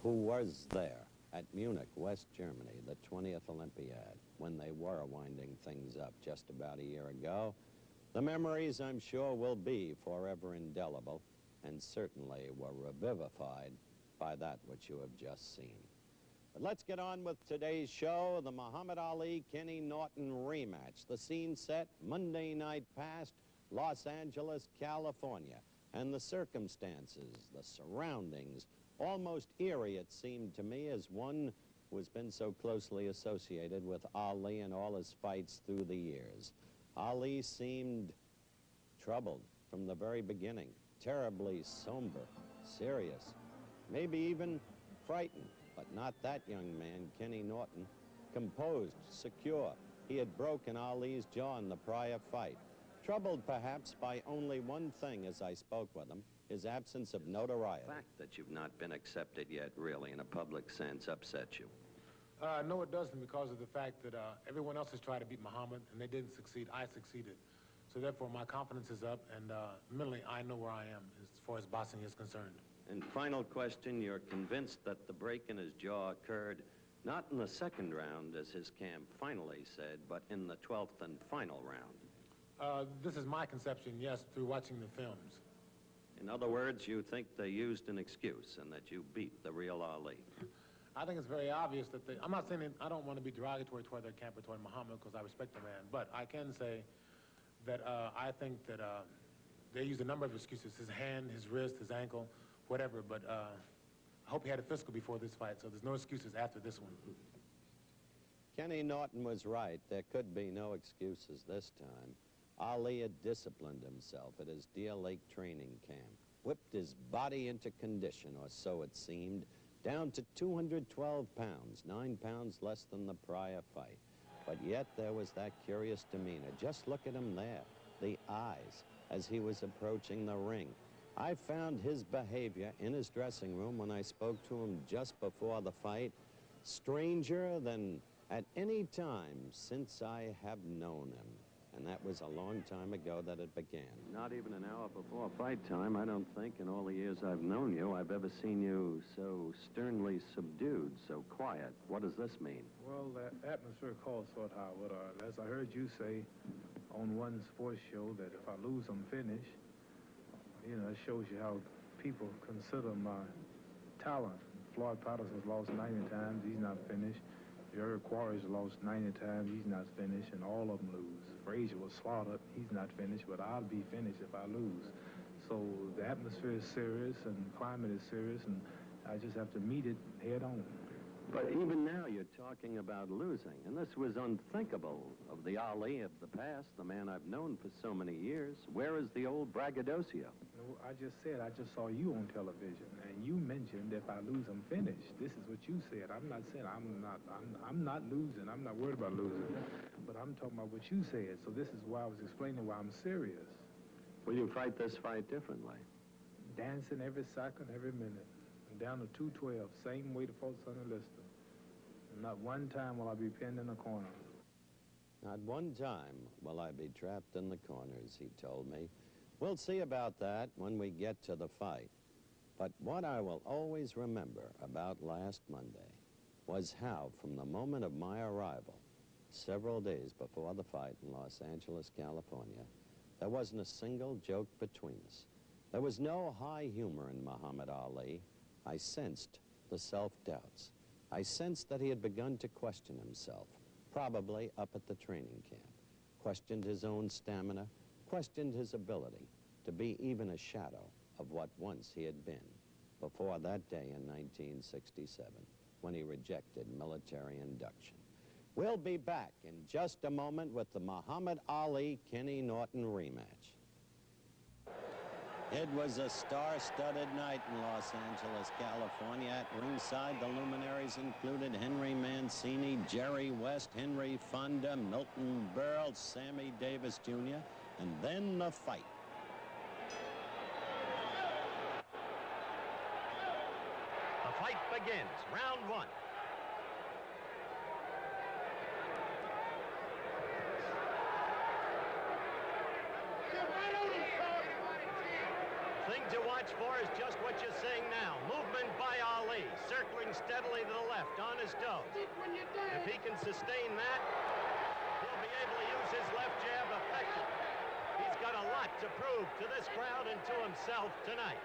who was there at Munich, West Germany, the 20th Olympiad, when they were winding things up just about a year ago, the memories, I'm sure, will be forever indelible and certainly were revivified by that which you have just seen. But let's get on with today's show, the Muhammad Ali-Kenny Norton rematch. The scene set, Monday night past, Los Angeles, California. And the circumstances, the surroundings, almost eerie it seemed to me, as one who has been so closely associated with Ali and all his fights through the years. Ali seemed troubled from the very beginning, terribly somber, serious, maybe even frightened. But not that young man, Kenny Norton, composed, secure. He had broken Ali's jaw in the prior fight. Troubled perhaps by only one thing as I spoke with him, his absence of notoriety. The fact that you've not been accepted yet, really, in a public sense, upsets you. No, it doesn't, because of the fact that everyone else has tried to beat Muhammad, and they didn't succeed. I succeeded. So therefore, my confidence is up, and mentally, I know where I am as far as boxing is concerned. And final question, you're convinced that the break in his jaw occurred not in the second round, as his camp finally said, but in the 12th and final round? This is my conception, yes, through watching the films. In other words, you think they used an excuse and that you beat the real Ali? I think it's very obvious that I'm not saying that I don't want to be derogatory toward their camp or toward Muhammad, because I respect the man, but I can say that I think that they used a number of excuses, his hand, his wrist, his ankle, whatever, but I hope he had a physical before this fight, so there's no excuses after this one. Kenny Norton was right. There could be no excuses this time. Ali had disciplined himself at his Deer Lake training camp, whipped his body into condition, or so it seemed, down to 212 pounds, 9 pounds less than the prior fight. But yet there was that curious demeanor. Just look at him there, the eyes, as he was approaching the ring. I found his behavior in his dressing room when I spoke to him just before the fight stranger than at any time since I have known him. And that was a long time ago that it began. Not even an hour before fight time, I don't think, in all the years I've known you, I've ever seen you so sternly subdued, so quiet. What does this mean? Well, that atmosphere calls for it, Howard. As I heard you say on one sports show, that if I lose, I'm finished. You know, it shows you how people consider my talent. Floyd Patterson's lost 90 times. He's not finished. Jerry Quarry's lost 90 times. He's not finished, and all of them lose. Frazier was slaughtered. He's not finished, but I'll be finished if I lose. So the atmosphere is serious, and the climate is serious, and I just have to meet it head on. But even now you're talking about losing, and this was unthinkable of the Ali of the past, the man I've known for so many years. Where is the old braggadocio? No, I just said, I just saw you on television, and you mentioned if I lose, I'm finished. This is what you said. I'm not saying I'm not losing. I'm not worried about losing, but I'm talking about what you said. So this is why I was explaining why I'm serious. Will you fight this fight differently? Dancing every second, every minute. I'm down to 212, same weight of fought Sonny Liston. Not one time will I be pinned in a corner. Not one time will I be trapped in the corners, he told me. We'll see about that when we get to the fight. But what I will always remember about last Monday was how, from the moment of my arrival, several days before the fight in Los Angeles, California, there wasn't a single joke between us. There was no high humor in Muhammad Ali. I sensed the self-doubts. I sensed that he had begun to question himself, probably up at the training camp, questioned his own stamina, questioned his ability to be even a shadow of what once he had been before that day in 1967 when he rejected military induction. We'll be back in just a moment with the Muhammad Ali-Kenny Norton rematch. It was a star-studded night in Los Angeles, California. At ringside, the luminaries included Henry Mancini, Jerry West, Henry Fonda, Milton Berle, Sammy Davis Jr., and then the fight. The fight begins. Round one. Thing to watch for is just what you're seeing now. Movement by Ali, circling steadily to the left on his toes. If he can sustain that, he'll be able to use his left jab effectively. He's got a lot to prove to this crowd and to himself tonight.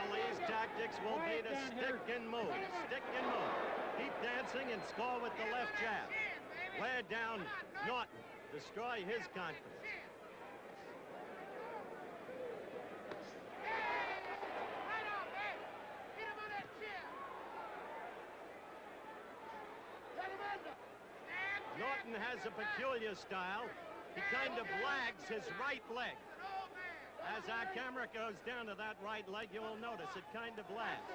Ali's tactics will be to stick and move, stick and move. Keep dancing and score with the left jab. Wear down Norton, destroy his confidence. Norton has a peculiar style. He kind of lags his right leg. As our camera goes down to that right leg, you will notice it kind of lags.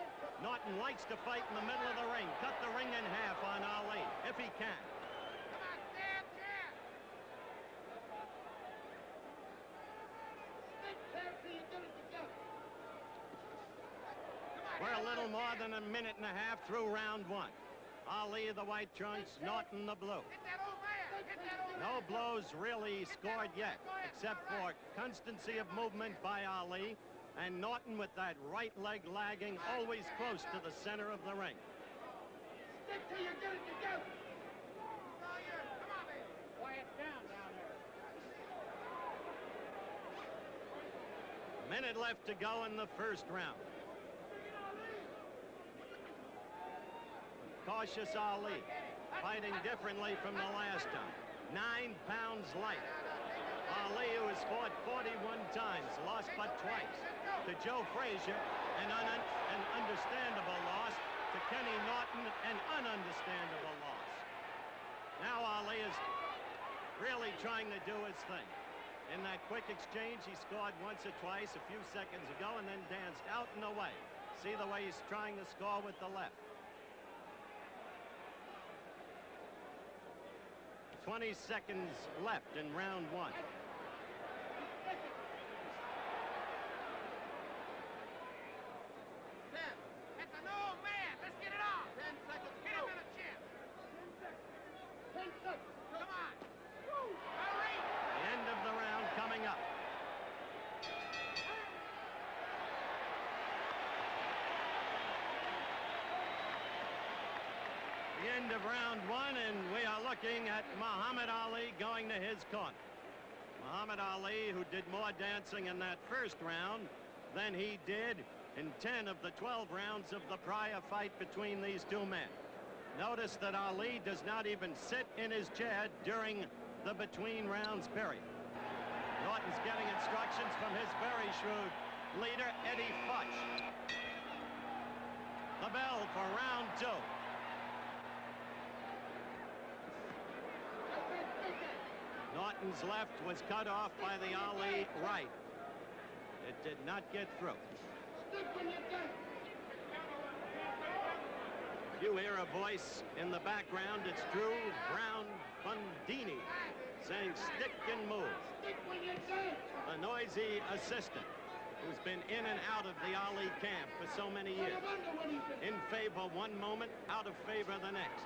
Norton likes to fight in the middle of the ring. Cut the ring in half on Ali, if he can. We're a little more than a minute and a half through round one. Ali the white trunks, Norton the blue. No blows really scored yet, except for constancy of movement by Ali, and Norton with that right leg lagging always close to the center of the ring. Stick till you get it together. Come on, baby. Quiet down there. A minute left to go in the first round. Cautious Ali, fighting differently from the last time. 9 pounds light. Ali, who has fought 41 times, lost but twice. To Joe Frazier, an understandable loss. To Kenny Norton, an ununderstandable loss. Now Ali is really trying to do his thing. In that quick exchange, he scored once or twice a few seconds ago and then danced out and away. See the way he's trying to score with the left. 20 seconds left in round one. That's an old man. Let's get it on. 10 seconds. Hit him in the chin. 10 seconds. Come on. Hurry. The end of the round coming up. The end of round one, and we are looking at Muhammad Ali going to his corner. Muhammad Ali, who did more dancing in that first round than he did in 10 of the 12 rounds of the prior fight between these two men. Notice that Ali does not even sit in his chair during the between rounds period. Norton's getting instructions from his very shrewd leader, Eddie Futch. The bell for round two. Norton's left was cut off by the Ali right. It did not get through. You hear a voice in the background. It's Drew Brown Bundini saying stick and move. The noisy assistant who's been in and out of the Ali camp for so many years. In favor one moment, out of favor the next.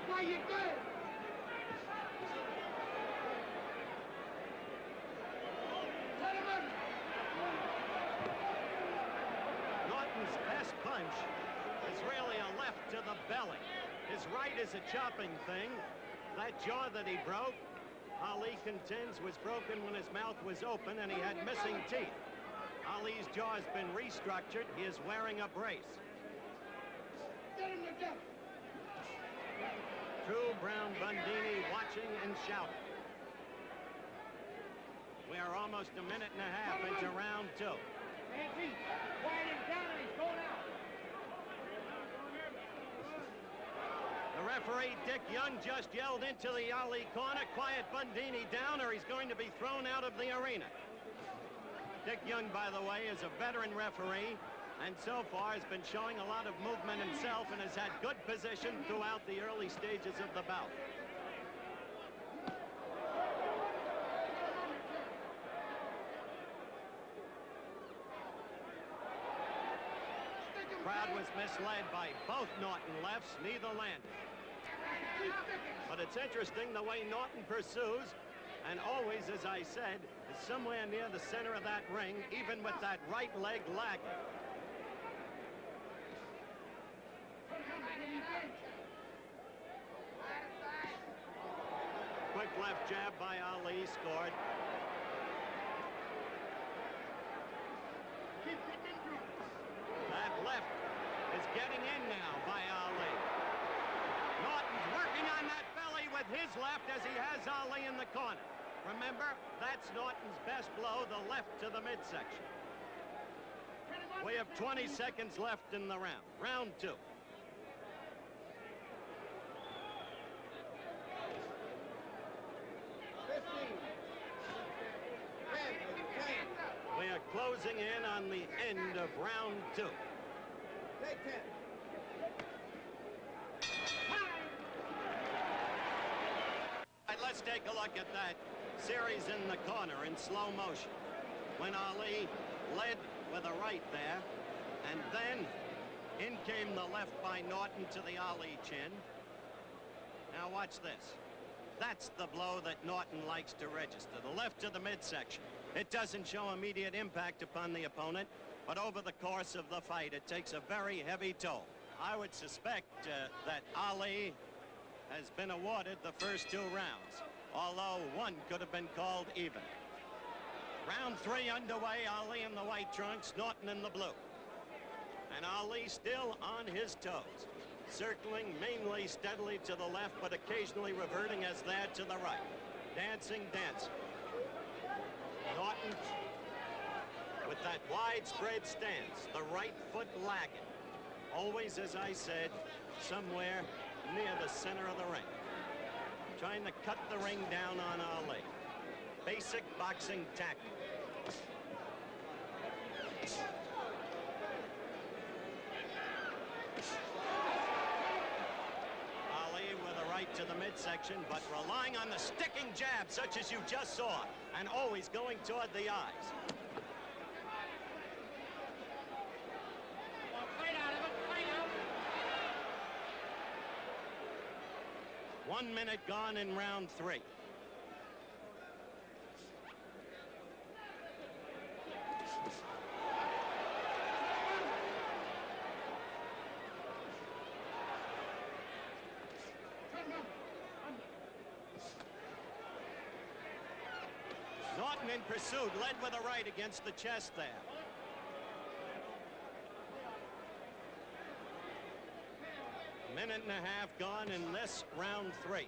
Why you good? Norton's best punch is really a left to the belly. His right is a chopping thing. That jaw that he broke, Ali contends was broken when his mouth was open and he had missing teeth. Ali's jaw has been restructured. He is wearing a brace. Get him together. Drew Brown Bundini watching and shouting. We are almost a minute and a half into round two. Quiet him down, he's going out. The referee, Dick Young, just yelled into the Ali corner, quiet Bundini down or he's going to be thrown out of the arena. Dick Young, by the way, is a veteran referee. and so far has been showing a lot of movement himself and has had good position throughout the early stages of the bout. Crowd was misled by both Norton lefts, neither landed. But it's interesting the way Norton pursues, and always, as I said, is somewhere near the center of that ring, even with that right leg lagging. Quick left jab by Ali, scored. That left is getting in now by Ali. Norton's working on that belly with his left as he has Ali in the corner. Remember, that's Norton's best blow, the left to the midsection. We have 20 seconds left in the round. Round 2. We are closing in on the end of round 2. Take 10. All right, let's take a look at that series in the corner in slow motion. When Ali led with a right there, and then in came the left by Norton to the Ali chin. Now watch this. That's the blow that Norton likes to register, the left to the midsection. It doesn't show immediate impact upon the opponent, but over the course of the fight, it takes a very heavy toll. I would suspect that Ali has been awarded the first 2 rounds, although one could have been called even. Round 3 underway, Ali in the white trunks, Norton in the blue. And Ali still on his toes, circling mainly steadily to the left, but occasionally reverting as there to the right. Dancing, dancing. Norton with that widespread stance, the right foot lagging. Always, as I said, somewhere near the center of the ring. Trying to cut the ring down on Ali. Basic boxing tactic. Ali with a right to the midsection, but relying on the sticking jab, such as you just saw, and always going toward the eyes. Fight out of it, fight out. 1 minute gone in round 3. Norton in pursuit, led with a right against the chest there. A minute and a half gone in this round 3.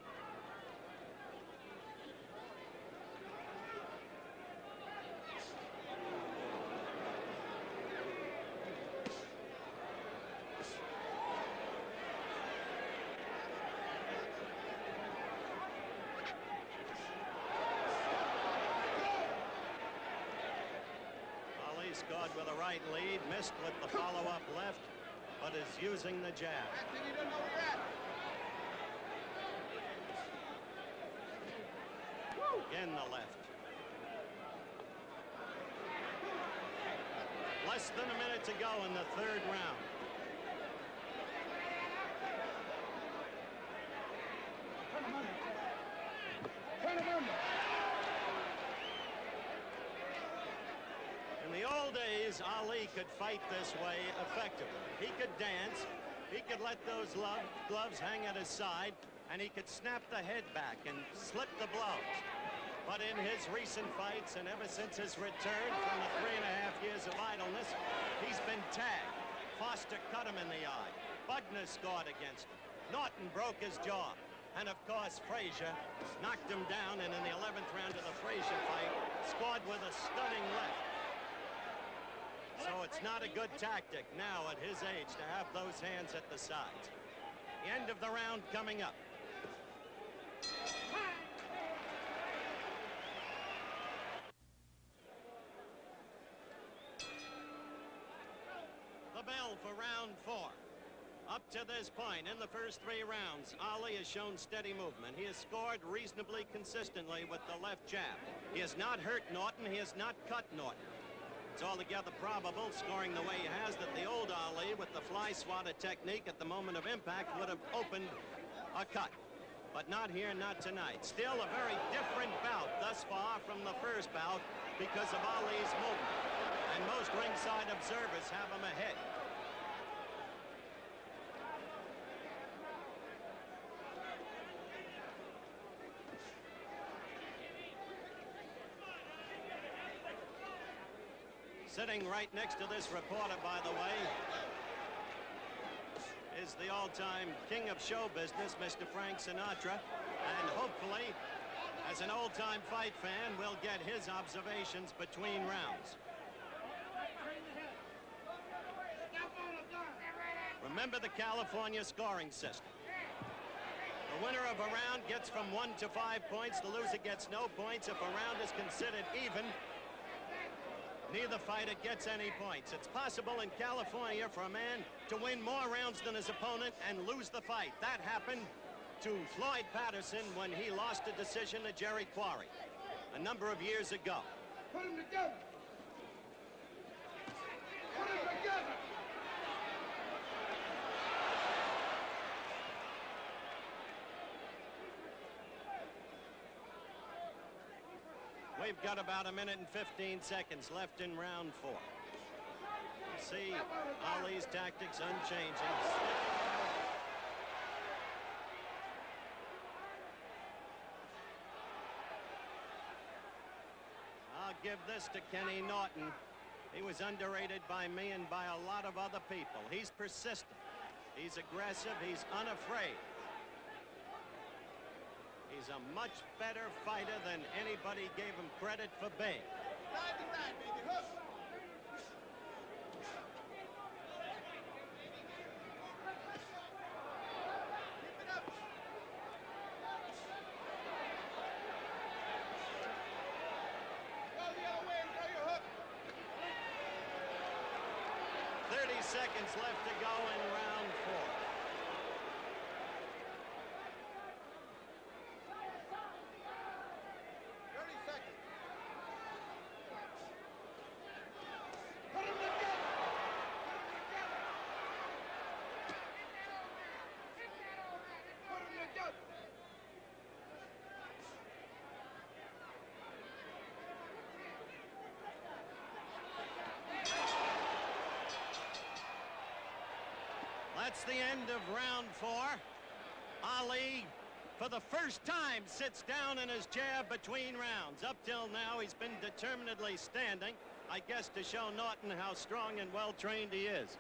Ali scored with a right lead, missed with the follow-up left, but is using the jab. Again the left. Less than a minute to go in the 3rd round. In the old days, Ali could fight this way effectively. He could dance, he could let those gloves hang at his side, and he could snap the head back and slip the blows. But in his recent fights, and ever since his return from the 3.5 years of idleness, he's been tagged. Foster cut him in the eye. Budner scored against him. Norton broke his jaw. And of course, Frazier knocked him down, and in the 11th round of the Frazier fight, scored with a stunning left. So it's not a good tactic now at his age to have those hands at the sides. The end of the round coming up. bell for round 4. Up to this point, in the first 3 rounds, Ali has shown steady movement. He has scored reasonably consistently with the left jab. He has not hurt Norton. He has not cut Norton. It's altogether probable, scoring the way he has, that the old Ali, with the fly swatter technique at the moment of impact, would have opened a cut. But not here, not tonight. Still a very different bout thus far from the first bout because of Ali's movement. And most ringside observers have him ahead. Sitting right next to this reporter, by the way, is the all-time king of show business, Mr. Frank Sinatra. And hopefully, as an old-time fight fan, we'll get his observations between rounds. Remember the California scoring system. The winner of a round gets from 1 to 5 points. The loser gets no points. If a round is considered even, neither fighter gets any points. It's possible in California for a man to win more rounds than his opponent and lose the fight. That happened to Floyd Patterson when he lost a decision to Jerry Quarry a number of years ago. Put him together. Put him together. We've got about 1 minute and 15 seconds left in round 4. You see Ali's tactics unchanging. I'll give this to Kenny Norton. He was underrated by me and by a lot of other people. He's persistent. He's aggressive. He's unafraid. He's a much better fighter than anybody gave him credit for being. Side to side, baby. Hook. Keep it up. Go the other way and throw your hook. 30 seconds left to go in round 4. That's the end of round 4. Ali, for the first time, sits down in his chair between rounds. Up till now, he's been determinedly standing, I guess to show Norton how strong and well-trained he is.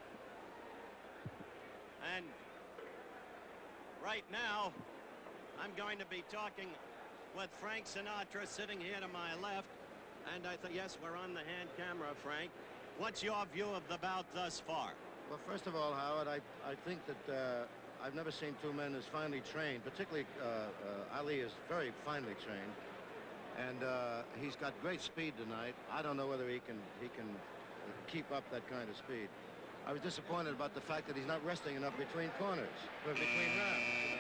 And right now, I'm going to be talking with Frank Sinatra sitting here to my left. And I thought, yes, we're on the hand camera, Frank. What's your view of the bout thus far? Well, first of all, Howard, I think that I've never seen 2 men as finely trained. Particularly, Ali is very finely trained, and he's got great speed tonight. I don't know whether he can keep up that kind of speed. I was disappointed about the fact that he's not resting enough between corners, between rounds.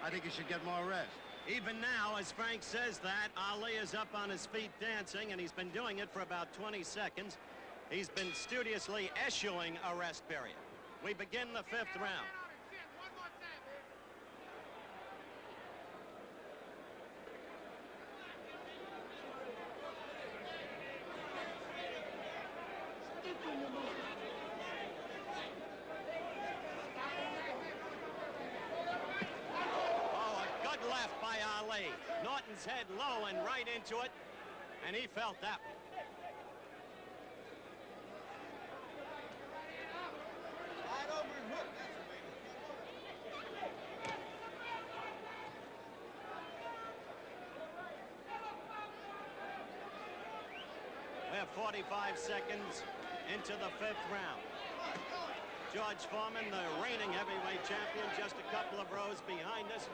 I think he should get more rest. Even now, as Frank says that, Ali is up on his feet dancing, and he's been doing it for about 20 seconds. He's been studiously eschewing a rest period. We begin the 5th round. One more time, baby. Oh, a good left by Ali. Norton's head low and right into it, and he felt that one. Slide over and hook. That's it, baby. We have 45 seconds into the 5th round. George Foreman, the reigning heavyweight champion, just a couple of rows behind us.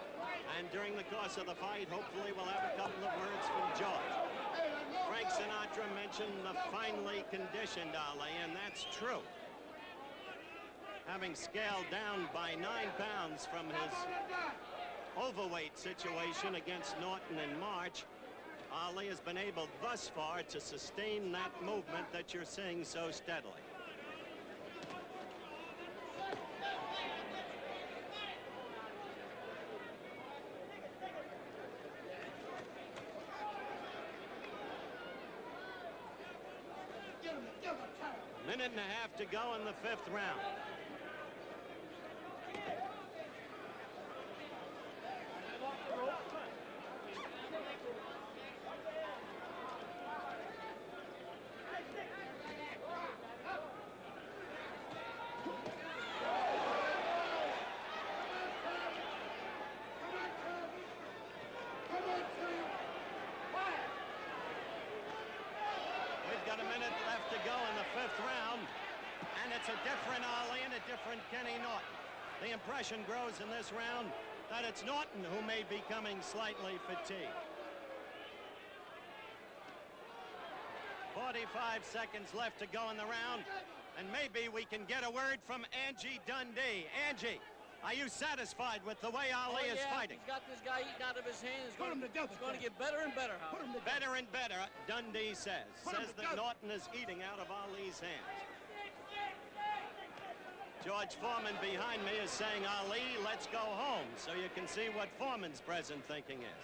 And during the course of the fight, hopefully we'll have a couple of words from George. Frank Sinatra mentioned the finely conditioned Ali, and that's true. having scaled down by 9 pounds from his overweight situation against Norton in March, Ali has been able thus far to sustain that movement that you're seeing so steadily. Minute and a half to go in the 5th round. We've got a minute left to go in the 5th round, and it's a different Ali and a different Kenny Norton. The impression grows in this round that it's Norton who may be becoming slightly fatigued. 45 seconds left to go in the round, and maybe we can get a word from Angie Dundee. Angie, are you satisfied with the way Ali is fighting? He's got this guy eating out of his hand. It's going to get better and better, Howard. Better and better, Dundee says that Norton is eating out of Ali's hands. George Foreman behind me is saying, Ali, let's go home, so you can see what Foreman's present thinking is.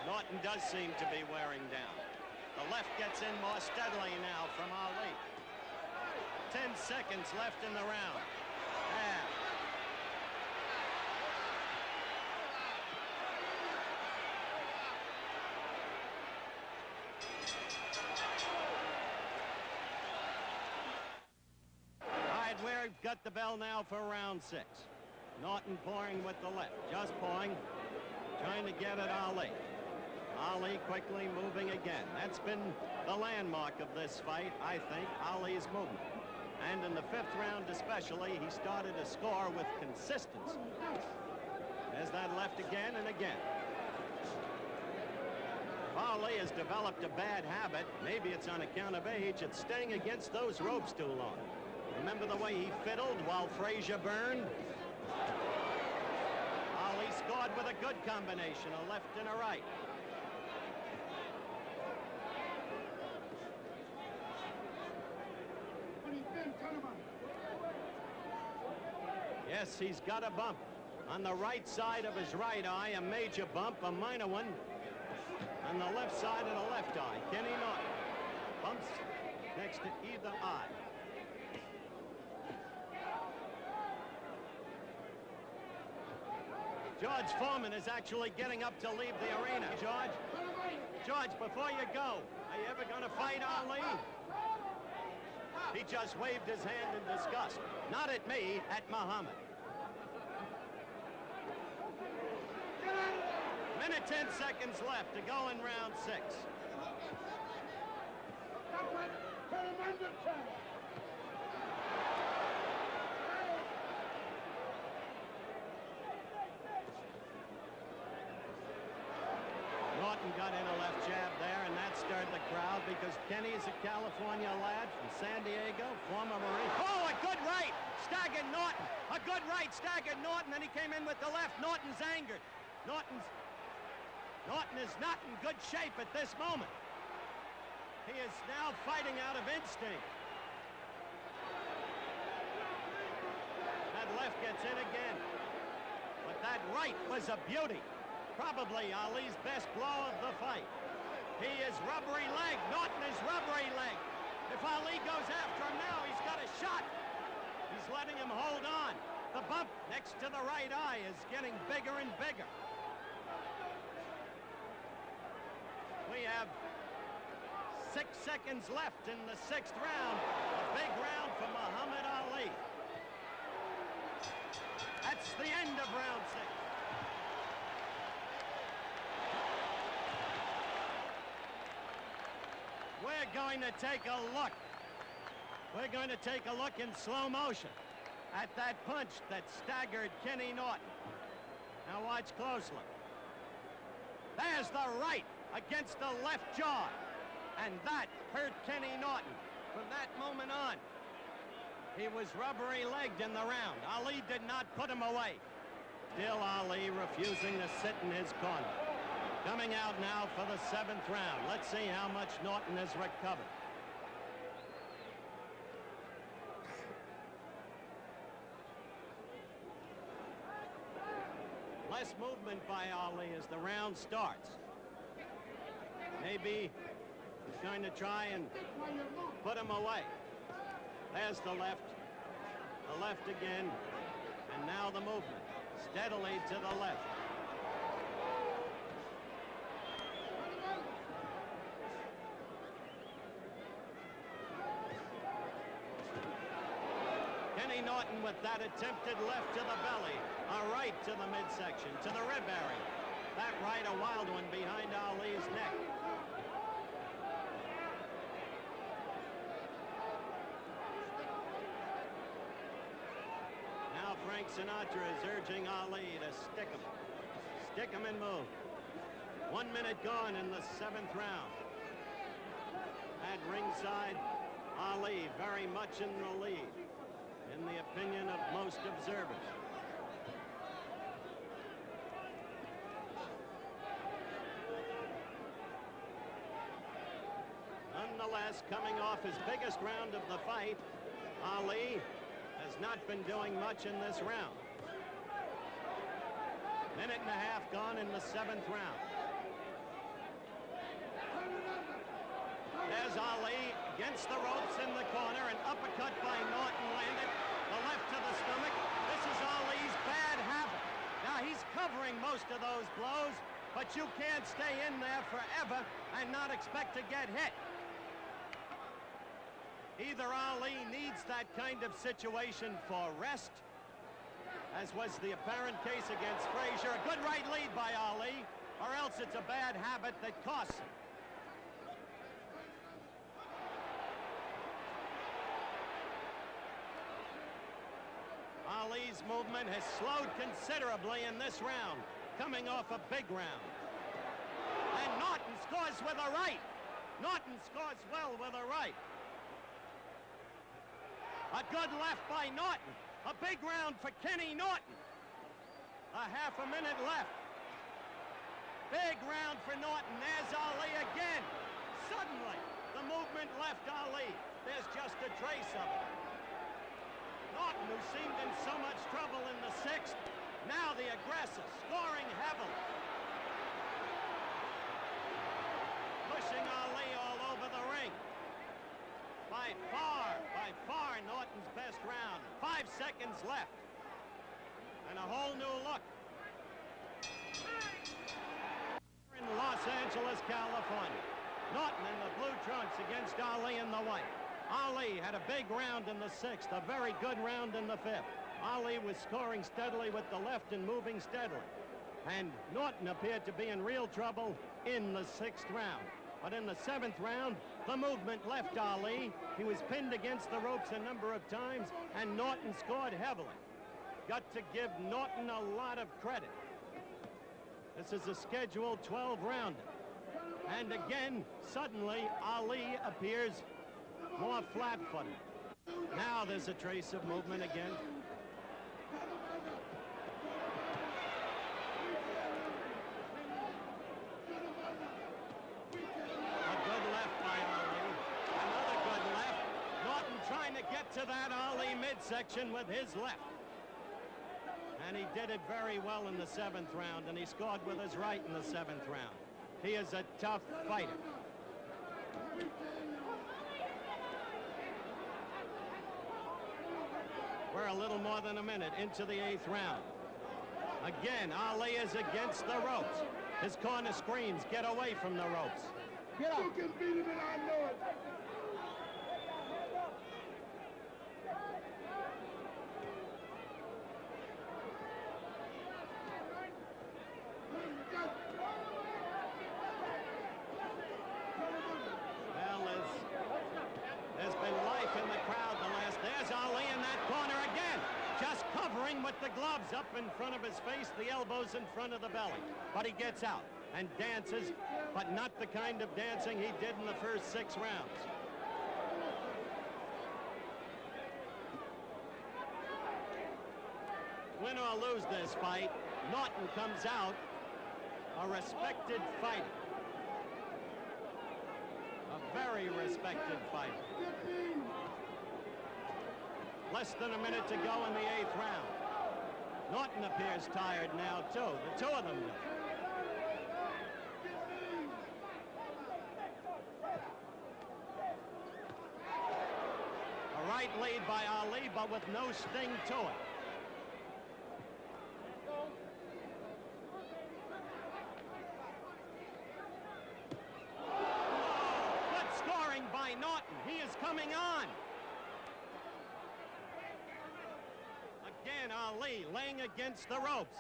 Norton does seem to be wearing down. The left gets in more steadily now from Ali. 10 seconds left in the round. Yeah. All right, we've got the bell now for round 6. Norton pouring with the left, just pouring, trying to get at Ali. Ali quickly moving again. That's been the landmark of this fight, I think, Ali's movement. And in the 5th round especially, he started to score with consistency. There's that left again and again. Ali has developed a bad habit, maybe it's on account of age, it's staying against those ropes too long. Remember the way he fiddled while Frazier burned? Ali scored with a good combination, a left and a right. Yes, he's got a bump. On the right side of his right eye, a major bump, a minor one. On the left side of the left eye, Kenny Norton. Bumps next to either eye. George Foreman is actually getting up to leave the arena. George, before you go, are you ever going to fight Ali? He just waved his hand in disgust. Not at me, at Muhammad. Minute 10 seconds left to go in round 6. Norton got in a left jab there, and that stirred the crowd because Kenny is a California lad from San Diego, former Marine. Oh, a good right! Staggered Norton. A good right, staggered Norton, and he came in with the left. Norton's angered. Norton is not in good shape at this moment. He is now fighting out of instinct. That left gets in again. But that right was a beauty. Probably Ali's best blow of the fight. He is rubbery leg. Norton is rubbery leg. If Ali goes after him now, he's got a shot. He's letting him hold on. The bump next to the right eye is getting bigger and bigger. We have 6 seconds left in the 6th round. A big round for Muhammad Ali. That's the end of round 6. We're going to take a look. We're going to take a look in slow motion at that punch that staggered Kenny Norton. Now watch closely. There's the right against the left jaw. And that hurt Kenny Norton. from that moment on. He was rubbery-legged in the round. Ali did not put him away. Still Ali refusing to sit in his corner. Coming out now for the 7th round. Let's see how much Norton has recovered. Less movement by Ali as the round starts. Maybe he's going to try and put him away. There's the left again, and now the movement, steadily to the left. Kenny Norton with that attempted left to the belly, a right to the midsection, to the rib area. That right, a wild one behind Ali's neck. Now Frank Sinatra is urging Ali to stick him. Stick him and move. 1 minute gone in the 7th round. At ringside, Ali very much in the lead, in the opinion of most observers. Nonetheless, coming off his biggest round of the fight, Ali has not been doing much in this round. Minute and a half gone in the 7th round. There's Ali against the ropes in the corner. An uppercut by Norton landed. The left to the stomach. This is Ali's bad habit. Now he's covering most of those blows, but you can't stay in there forever and not expect to get hit. Either Ali needs that kind of situation for rest, as was the apparent case against Frazier. A good right lead by Ali, or else it's a bad habit that costs him. Ali's movement has slowed considerably in this round, coming off a big round. And Norton scores with a right. Norton scores well with a right. A good left by Norton. A big round for Kenny Norton. A half a minute left. Big round for Norton. There's Ali again. Suddenly, the movement left Ali. There's just a trace of it. Norton, who seemed in so much trouble in the 6th, now the aggressor, scoring heavily. Pushing Ali all over the ring. By far, Norton's best round. 5 seconds left. And a whole new look. In Los Angeles, California. Norton in the blue trunks against Ali in the white. Ali had a big round in the 6th, a very good round in the 5th. Ali was scoring steadily with the left and moving steadily. And Norton appeared to be in real trouble in the 6th round. But in the 7th round, the movement left Ali. He was pinned against the ropes a number of times, and Norton scored heavily. Got to give Norton a lot of credit. This is a scheduled 12-rounder. And again, suddenly, Ali appears more flat-footed. Now there's a trace of movement again. To that Ali midsection with his left. And he did it very well in the 7th round, and he scored with his right in the 7th round. He is a tough fighter. We're a little more than a minute into the 8th round. Again, Ali is against the ropes. His corner screams, get away from the ropes. Get up. You can beat him and I know it. With the gloves up in front of his face, the elbows in front of the belly. But he gets out and dances, but not the kind of dancing he did in the first 6 rounds. win or lose this fight, Norton comes out a respected fighter. A very respected fighter. Less than a minute to go in the 8th round. Norton appears tired now, too. The two of them do. A right lead by Ali, but with no sting to it. Good scoring by Norton. He is coming on. Again, Ali laying against the ropes.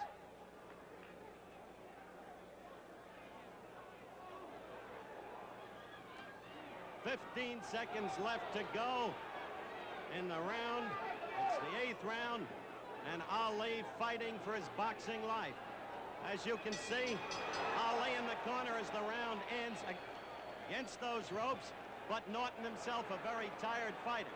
"15 seconds left to go in the round. It's the 8th round, and Ali fighting for his boxing life. As you can see, Ali in the corner as the round ends against those ropes, but Norton himself a very tired fighter.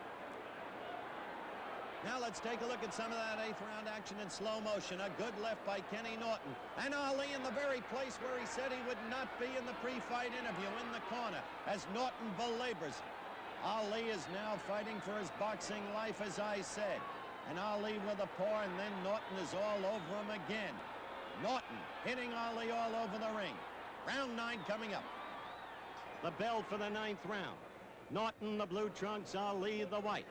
Now let's take a look at some of that 8th round action in slow motion. A good left by Kenny Norton. And Ali in the very place where he said he would not be in the pre-fight interview, in the corner, as Norton belabors. Ali is now fighting for his boxing life, as I said. And Ali with a paw, and then Norton is all over him again. Norton hitting Ali all over the ring. Round 9 coming up. The bell for the 9th round. Norton the blue trunks, Ali the white.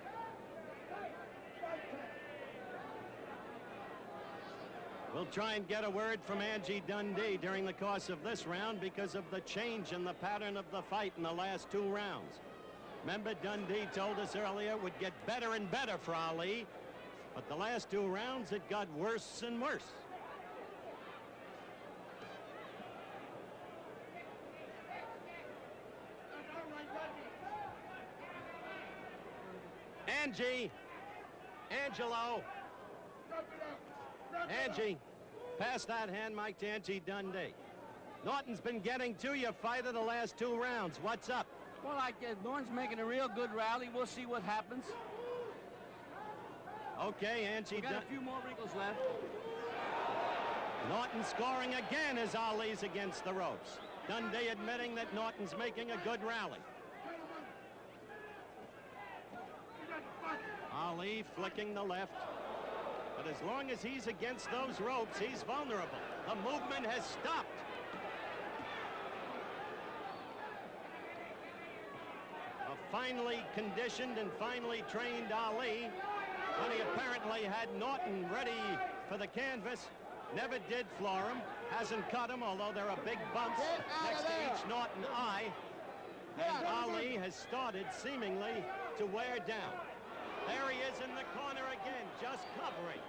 We'll try and get a word from Angie Dundee during the course of this round because of the change in the pattern of the fight in the last 2 rounds. Remember, Dundee told us earlier it would get better and better for Ali, but the last 2 rounds it got worse and worse. Angie, Angelo. Angie, pass that hand mic to Angie Dundee. Norton's been getting to you, fighter, the last 2 rounds. What's up? Well, Norton's making a real good rally. We'll see what happens. Okay, Angie. We got a few more wrinkles left. Norton scoring again as Ali's against the ropes. Dundee admitting that Norton's making a good rally. Ali flicking the left. But as long as he's against those ropes, he's vulnerable. The movement has stopped. A finely conditioned and finely trained Ali, when he apparently had Norton ready for the canvas, never did floor him, hasn't cut him, although there are big bumps next to each Norton eye. And Ali has started seemingly to wear down. There he is in the corner again, just covering.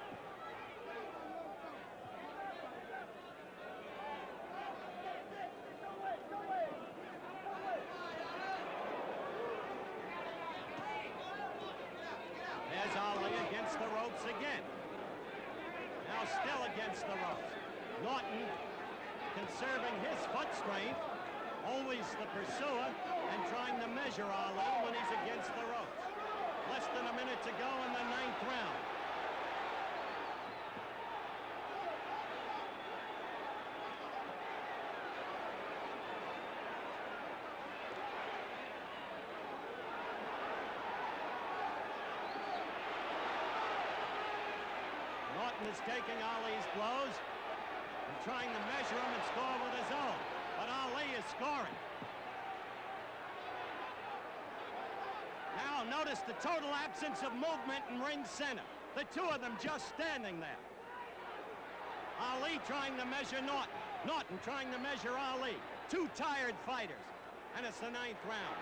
There's Ali against the ropes again. Now still against the ropes. Norton conserving his foot strength, always the pursuer, and trying to measure Ali when he's against the ropes. Less than a minute to go in the 9th round. Norton is taking Ali's blows and trying to measure him and score with his own. But Ali is scoring. Now notice the total absence of movement in ring center. The two of them just standing there. Ali trying to measure Norton. Norton trying to measure Ali. 2 tired fighters. And it's the 9th round.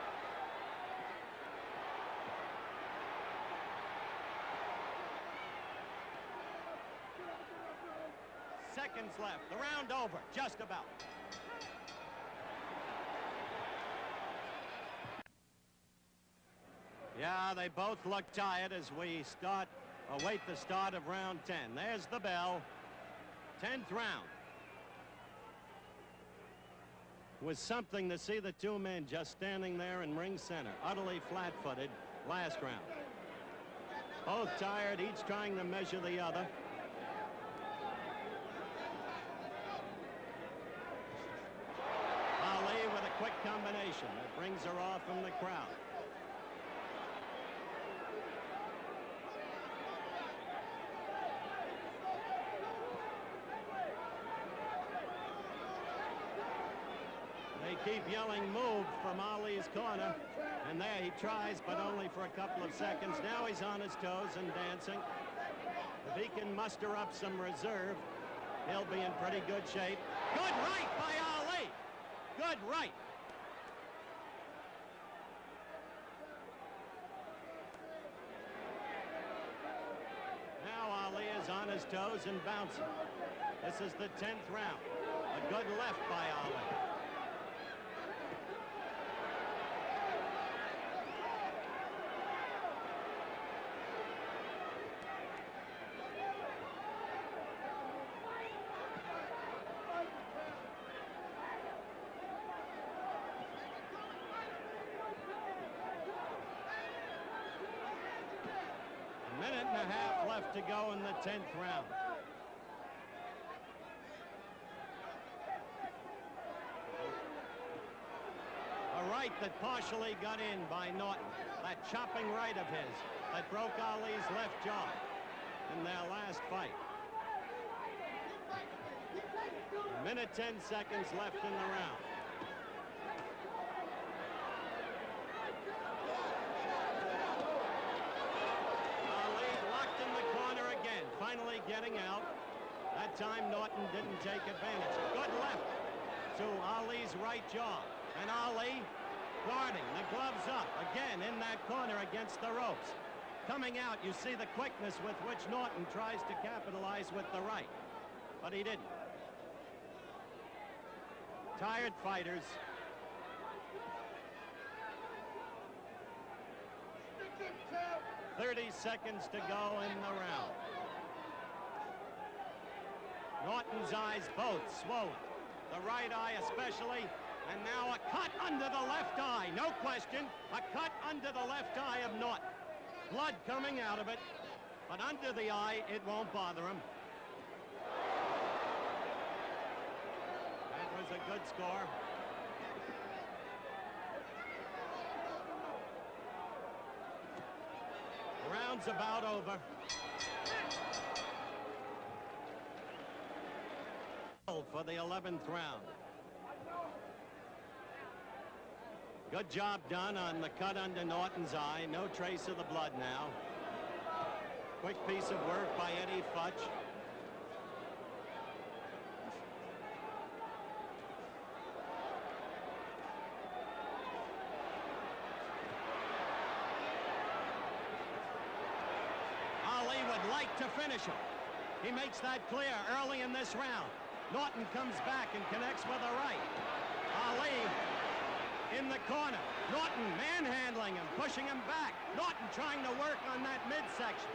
Seconds left. The round over. Just about. Yeah, they both look tired as we await the start of round 10. There's the bell. 10th round. It was something to see the 2 men just standing there in ring center, utterly flat-footed last round. Both tired, each trying to measure the other. ovation that brings her off from the crowd. They keep yelling move from Ali's corner, and there he tries, but only for a couple of seconds. Now he's on his toes and dancing. If he can muster up some reserve, he'll be in pretty good shape. Good right by Ali. Good right. Now Ali is on his toes and bouncing. This is the 10th round. A good left by Ali. Minute and a half left to go in the 10th round. A right that partially got in by Norton. That chopping right of his that broke Ali's left jaw in their last fight. A minute 10 seconds left in the round. Finally getting out. That time Norton didn't take advantage. Good left to Ali's right jaw. And Ali guarding, the gloves up, again in that corner against the ropes. Coming out, you see the quickness with which Norton tries to capitalize with the right. But he didn't. Tired fighters. "30 seconds to go in the round." Norton's eyes both swollen. The right eye especially. And now a cut under the left eye. No question. A cut under the left eye of Norton. Blood coming out of it. But under the eye, it won't bother him. That was a good score. The round's about over. For the 11th round. Good job done on the cut under Norton's eye. No trace of the blood now. Quick piece of work by Eddie Futch. Ali would like to finish him. He makes that clear early in this round. Norton comes back and connects with a right. Ali in the corner. Norton manhandling him, pushing him back. Norton trying to work on that midsection.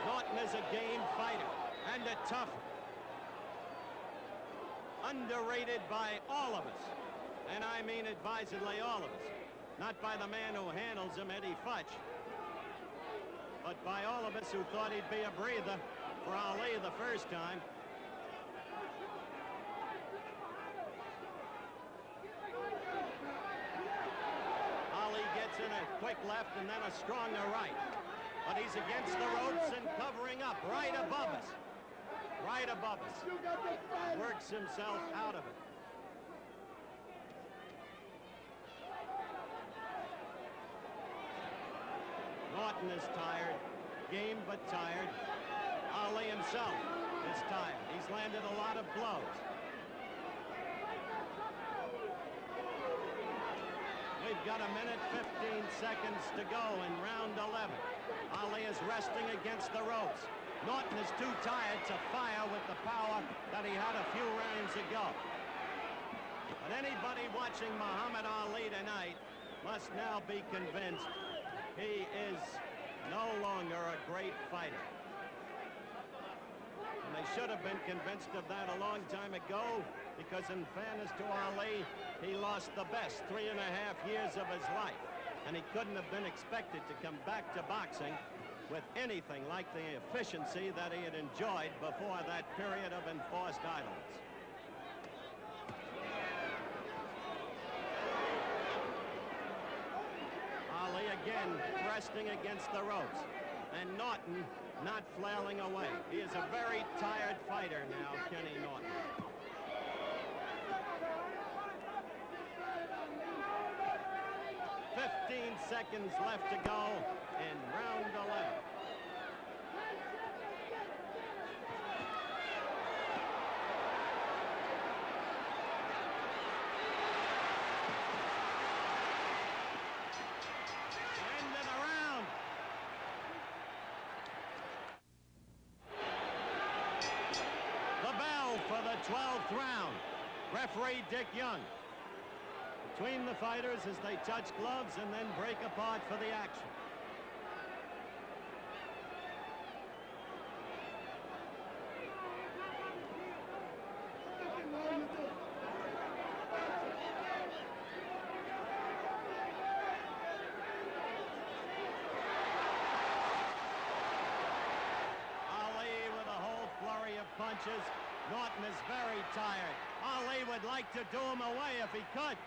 Norton is a game fighter and a tough. Underrated by all of us. And I mean advisedly all of us. Not by the man who handles him, Eddie Futch, but by all of us who thought he'd be a breather for Ali the first time. Ali gets in a quick left and then a stronger right. But he's against the ropes and covering up right above us. Right above us. Works himself out of it. Norton is tired, game but tired. Ali himself is tired. He's landed a lot of blows. We've got a minute 15 seconds to go in round 11. Ali is resting against the ropes. Norton is too tired to fire with the power that he had a few rounds ago. But anybody watching Muhammad Ali tonight must now be convinced he is no longer a great fighter. And they should have been convinced of that a long time ago, because in fairness to Ali, he lost the best 3.5 years of his life. And he couldn't have been expected to come back to boxing with anything like the efficiency that he had enjoyed before that period of enforced idleness. Ali again resting against the ropes, and Norton not flailing away. He is a very tired fighter now, Kenny Norton. 15 seconds left to go in round 11. End of the round. The bell for the 12th round. Referee Dick Young. Between the fighters as they touch gloves and then break apart for the action. Ali with a whole flurry of punches. Norton is very tired. Ali would like to do him away if he could.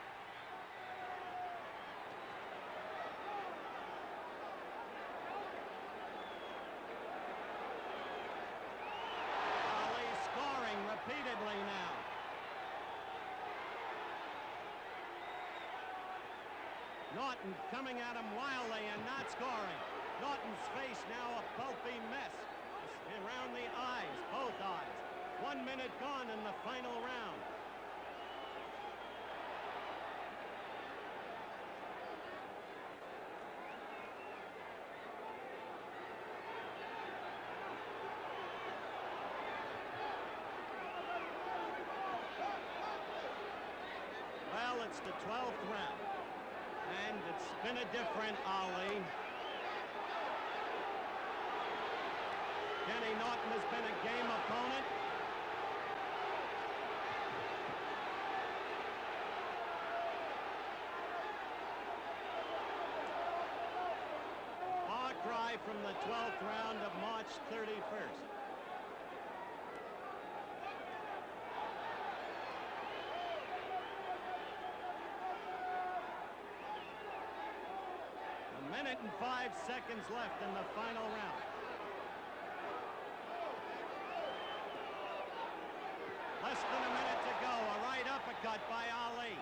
Repeatedly now. Norton coming at him wildly and not scoring. Norton's face now a pulpy mess around the eyes, both eyes. 1 minute gone in the final round. Well, it's the 12th round, and it's been a different Ali. Kenny Norton has been a game opponent. Far cry from the 12th round of March 31st. A minute and 5 seconds left in the final round. Less than a minute to go. A right uppercut by Ali.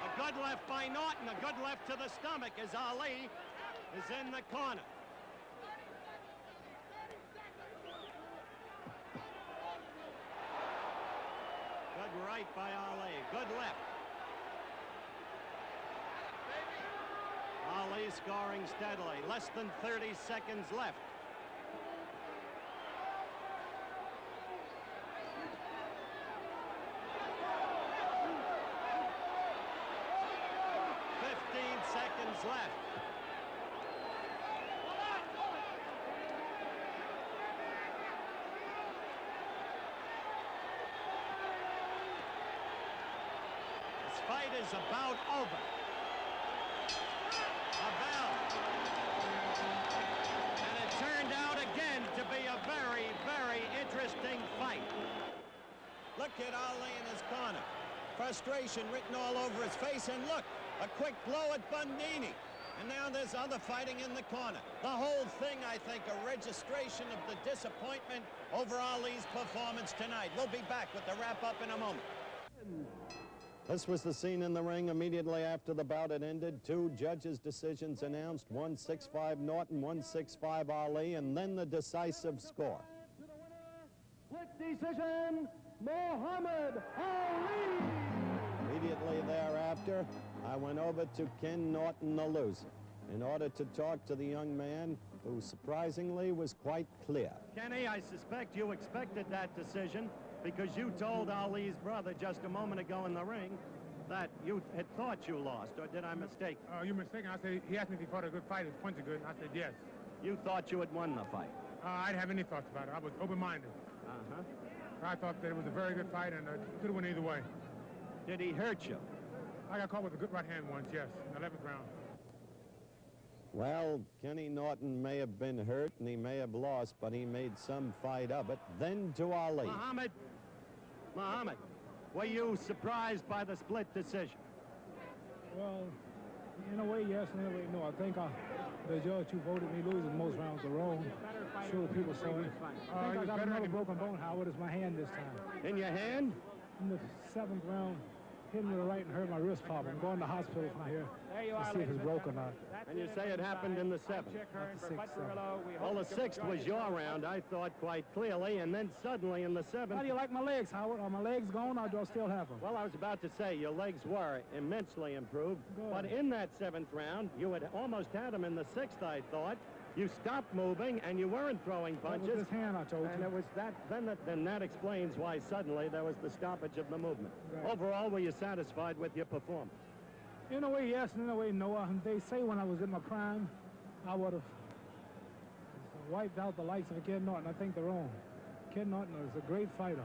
A good left by Norton. A good left to the stomach as Ali is in the corner. Good right by Ali. Good left. Ali scoring steadily. Less than 30 seconds left. Seconds left. This fight is about over. A bell. And it turned out again to be a very, very interesting fight. Look at Ali in his corner. Frustration written all over his face, and look, a quick blow at Bundini. And now there's other fighting in the corner. The whole thing, I think, a registration of the disappointment over Ali's performance tonight. We'll be back with the wrap-up in a moment. This was the scene in the ring immediately after the bout had ended. Two judges' decisions announced, 165 Norton, 165 Ali, and then the decisive score. Split decision, Muhammad Ali! Immediately thereafter, I went over to Ken Norton, the loser, in order to talk to the young man who surprisingly was quite clear. Kenny, I suspect you expected that decision because you told Ali's brother just a moment ago in the ring that you had thought you lost, or did I mistake? You're mistaken. I said, he asked me if he fought a good fight, his points are good, and I said yes. You thought you had won the fight? I didn't have any thoughts about it. I was open-minded. Uh-huh. I thought that it was a very good fight, and it could have went either way. Did he hurt you? I got caught with a good right hand once, yes, 11th round. Well, Kenny Norton may have been hurt and he may have lost, but he made some fight of it. Then to Ali. Muhammad, were you surprised by the split decision? Well, in a way, yes, in a way, no. I think the judge who voted me losing most rounds are wrong. Sure, people saw it. I think I got another broken bone. Howard, is my hand this time. In your hand? In the 7th round, hit me to the right and hurt my wrist pop. I'm going to the hospital from here to see if it's broken or not. And you say it happened in the 7th? Not the 6th, 7th. Well, the 6th was your round, I thought, quite clearly, and then suddenly in the 7th... How do you like my legs, Howard? Are my legs gone, or do I still have them? Well, I was about to say, your legs were immensely improved, Good. but in that 7th round, you had almost had them in the 6th, I thought. You stopped moving, and you weren't throwing punches. That was this hand, I told you. And it was that, then that explains why suddenly there was the stoppage of the movement. Right. Overall, were you satisfied with your performance? In a way, yes, and in a way, no. They say when I was in my prime, I would have wiped out the likes of Ken Norton. I think they're wrong. Ken Norton is a great fighter,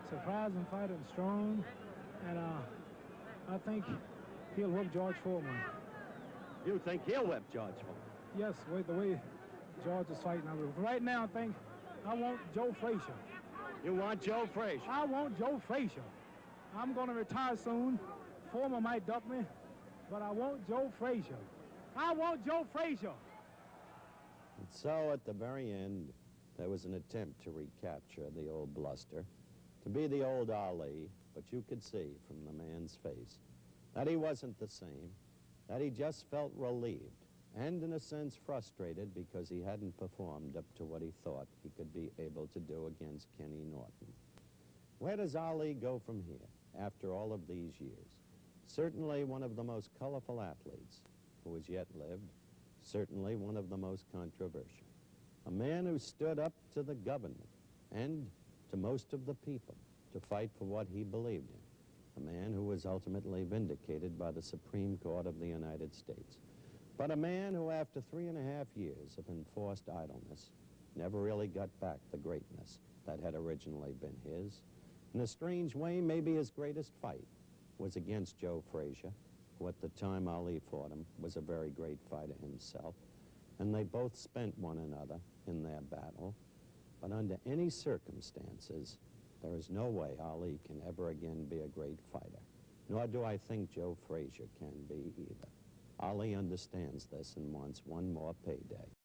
surprising fighter and strong, and I think he'll whip George Foreman. You think he'll whip George Foreman? Yes, the way George is fighting. Right now, I think I want Joe Frazier. You want Joe Frazier? I want Joe Frazier. I'm going to retire soon. Foreman might duck me, but I want Joe Frazier. I want Joe Frazier. And so at the very end, there was an attempt to recapture the old bluster, to be the old Ali, but you could see from the man's face that he wasn't the same, that he just felt relieved and in a sense frustrated because he hadn't performed up to what he thought he could be able to do against Kenny Norton. Where does Ali go from here after all of these years? Certainly one of the most colorful athletes who has yet lived, certainly one of the most controversial. A man who stood up to the government and to most of the people to fight for what he believed in. A man who was ultimately vindicated by the Supreme Court of the United States. But a man who, after 3.5 years of enforced idleness, never really got back the greatness that had originally been his. In a strange way, maybe his greatest fight was against Joe Frazier, who at the time Ali fought him was a very great fighter himself, and they both spent one another in their battle. But under any circumstances, there is no way Ali can ever again be a great fighter, nor do I think Joe Frazier can be either. Ali understands this and wants one more payday.